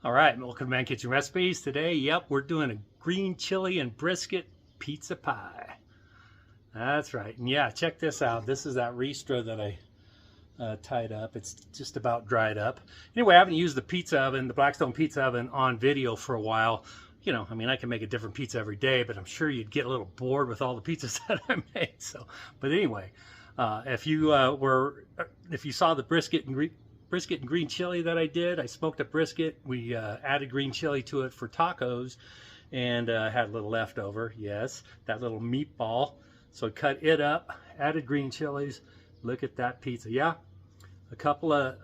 All right, welcome to Man Kitchen Recipes. Today, yep, we're doing a green chili and brisket pizza pie. That's right. And yeah, check this out. This is that ristra that I tied up. It's just about dried up. Anyway, I haven't used the pizza oven, the Blackstone Pizza Oven, on video for a while. You know, I mean, I can make a different pizza every day, but I'm sure you'd get a little bored with all the pizzas that I made. So, but anyway, if you saw the brisket and green chili that I did, I smoked a brisket. We added green chili to it for tacos, and had a little leftover. Yes, that little meatball. So I cut it up, added green chilies. Look at that pizza. Yeah, a couple of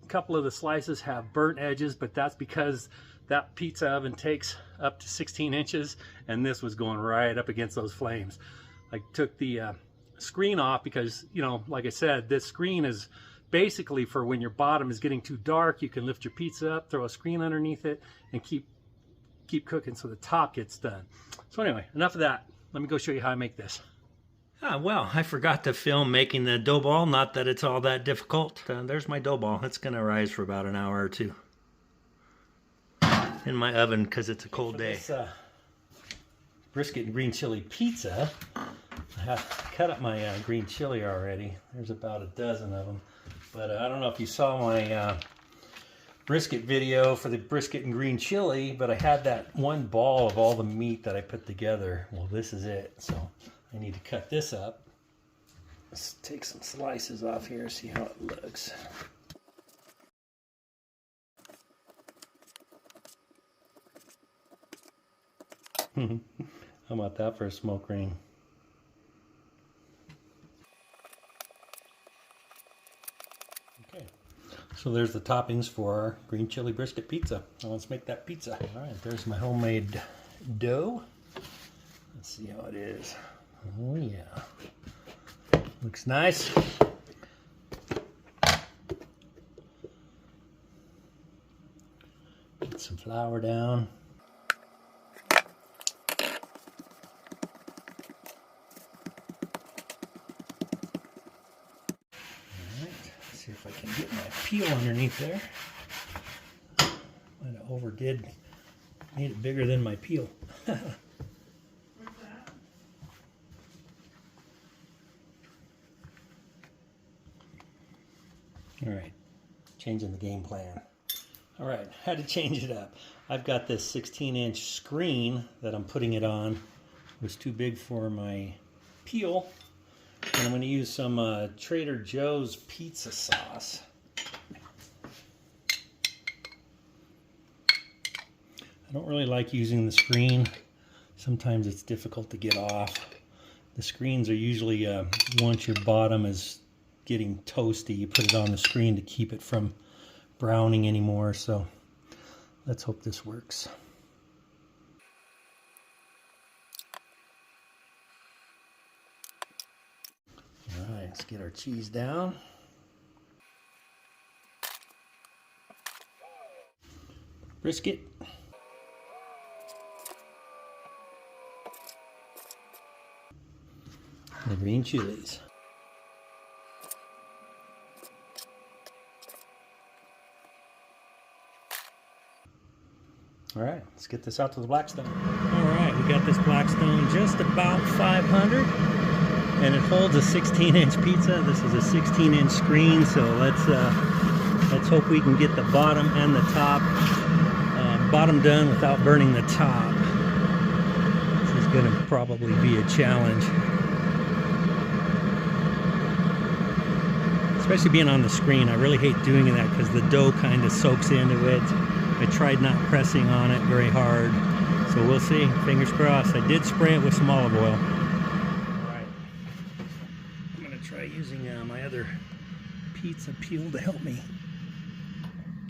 the slices have burnt edges, but that's because that pizza oven takes up to 16 inches, and this was going right up against those flames. I took the screen off because, you know, like I said, this screen is basically for when your bottom is getting too dark. You can lift your pizza up, throw a screen underneath it, and keep cooking so the top gets done. So anyway, enough of that. Let me go show you how I make this. Well, I forgot to film making the dough ball. Not that it's all that difficult. There's my dough ball. It's going to rise for about an hour or two in my oven because it's a cold day. This brisket and green chili pizza, I have cut up my green chili already. There's about a dozen of them. But I don't know if you saw my brisket video for the brisket and green chili, but I had that one ball of all the meat that I put together. Well, this is it. So I need to cut this up. Let's take some slices off here, see how it looks. How about that for a smoke ring? Okay, so there's the toppings for our green chili brisket pizza. Now let's make that pizza. All right, there's my homemade dough. Let's see how it is. Oh yeah, looks nice. Get some flour down. See if I can get my peel underneath there. Might have overdid. Made it bigger than my peel. All right, changing the game plan. All right, had to change it up. I've got this 16-inch screen that I'm putting it on. It was too big for my peel. And I'm going to use some Trader Joe's pizza sauce. I don't really like using the screen. Sometimes it's difficult to get off. The screens are usually, once your bottom is getting toasty, you put it on the screen to keep it from browning anymore. So let's hope this works. All right, let's get our cheese down. Brisket. The green chilies. All right, let's get this out to the Blackstone. All right, we got this Blackstone just about 500. And it holds a 16-inch pizza. This is a 16-inch screen, so let's hope we can get the bottom and the top bottom done without burning the top. This is going to probably be a challenge, especially being on the screen. I really hate doing that because the dough kind of soaks into it. I tried not pressing on it very hard, so we'll see. Fingers crossed. I did spray it with some olive oil. Try using my other pizza peel to help me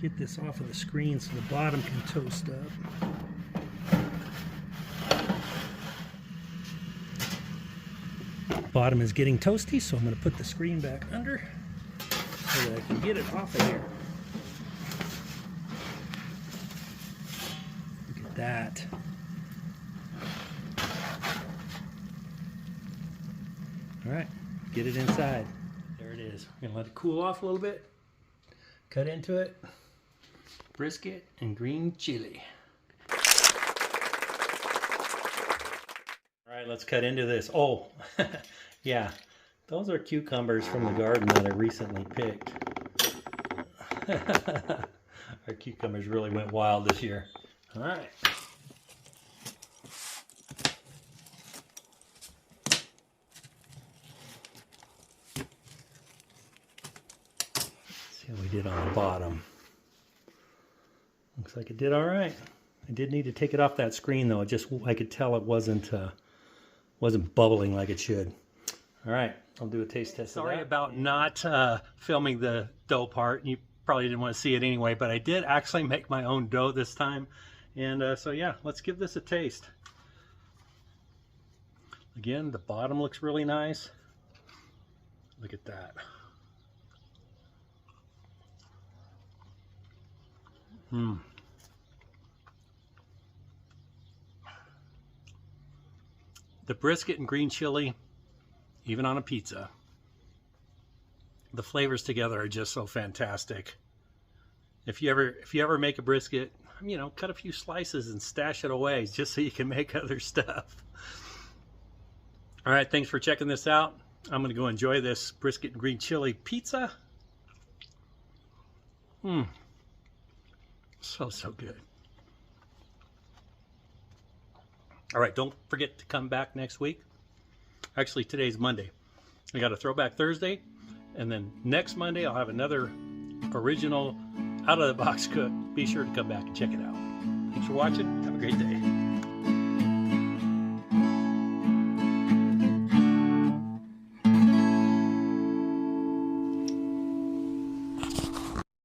get this off of the screen so the bottom can toast up. Bottom is getting toasty, so I'm going to put the screen back under so that I can get it off of here. Look at that. All right. Get it inside. There it is. We're gonna let it cool off a little bit. Cut into it. Brisket and green chili. All right, let's cut into this. Oh, yeah, those are cucumbers from the garden that I recently picked. Our cucumbers really went wild this year. All right. See how we did on the bottom. Looks like it did all right. I did need to take it off that screen though. I could tell it wasn't bubbling like it should. All right, I'll do a taste test. Sorry about not filming the dough part. You probably didn't want to see it anyway, but I did actually make my own dough this time. And so yeah, let's give this a taste. Again, the bottom looks really nice. Look at that. The brisket and green chili, even on a pizza, the flavors together are just so fantastic. If you ever make a brisket, you know, cut a few slices and stash it away just so you can make other stuff. All right, thanks for checking this out. I'm gonna go enjoy this brisket and green chili pizza. So good. All right, don't forget to come back next week. Actually, today's Monday. I got a Throwback Thursday, and then next Monday I'll have another original out-of-the-box cook. Be sure to come back and check it out. Thanks for watching. Have a great day.